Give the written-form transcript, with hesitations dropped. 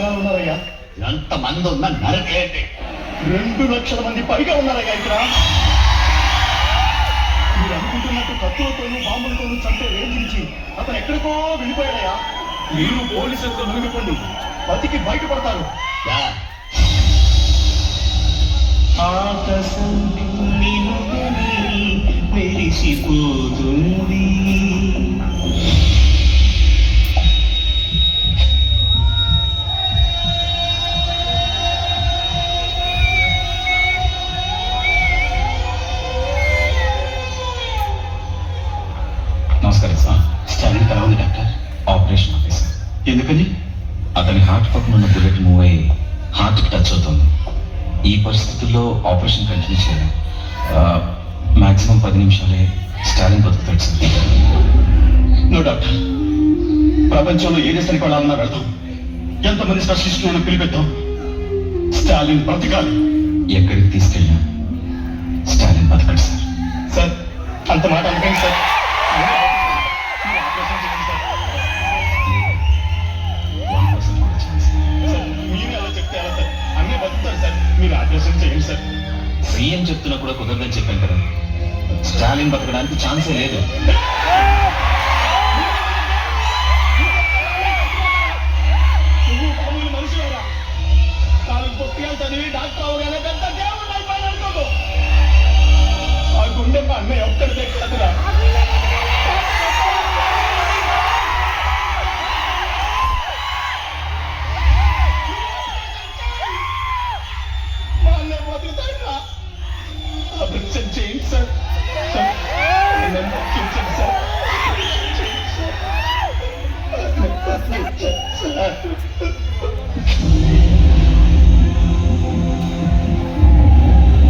జనాలు ఉన్నారయ్యా. ఎంతమంది ఉన్న నరకేంటి? 2 లక్షల మంది పైగా ఉన్నారయ్యా ఇక్కడ. మీరు అనుకుంటున్నట్టు కత్తులతోనూ బాంబులతోనూ చంపే రేంజ్ నుంచి అతను ఎక్కడికో వెళ్ళిపోయాడయ్యా. మీరు పోలీసులతో మునిగిపోండి, బతికి బయటపడతారు. ఆకాశం మెరిసిపోతుంది. నమస్కారం సార్. స్టాలిన్ ఎలా ఉంది డాక్టర్? Operation officer. ఎందుకని? అతని హార్ట్ పక్కన ఉన్న బుల్లెట్ మూవ్ అయ్యి హార్ట్కి టచ్ అవుతుంది. ఈ పరిస్థితుల్లో ఆపరేషన్ కంటిన్యూ చేయలేం. మ్యాక్సిమం 10 నిమిషాలే స్టాలిన్ బతుకుతాడు సార్. నో డాక్టర్, ప్రపంచంలో ఏ దేశానికి వెళ్ళాలన్నా వెళ్తాం. ఎంతమంది స్పెషలిస్టులను పిలిపెద్దాం. స్టాలిన్ బ్రతకాలి. ఎక్కడికి తీసుకెళ్ళినా స్టాలిన్ బతకడు సార్. సార్ అంత మాట అనుకోండి సార్. మీరు ఆపరేషన్ చేయండి సార్. 1% కూడా ఛాన్స్ లేదు. సార్ మీరు అలా చెప్తే ఎలా సార్? అన్నీ బతుకుతారు సార్. మీరు ఆపరేషన్ చేయండి సార్. సీఎం చెప్తున్నా కూడా కుదరదని చెప్పాను కదా. స్టాలిన్ బతకడానికి ఛాన్సే లేదు. నువ్వు మామూలు మనుషులేరా? నాలుగు పుస్తకాలు చదివి డాక్టర్ అవగానే పెద్ద దేవుడు అయిపోయాడు అనుకోదు. ఆ గుండె మా అన్నయ్య ఒక్కడితే కాదురా. మా అన్నయ్య బతుకుతాడురా. ఆపరేషన్ చేయండి సార్. సార్, నన్ను రక్షించండి సార్. రక్షించండి సార్. నన్ను రక్షించండి సార్.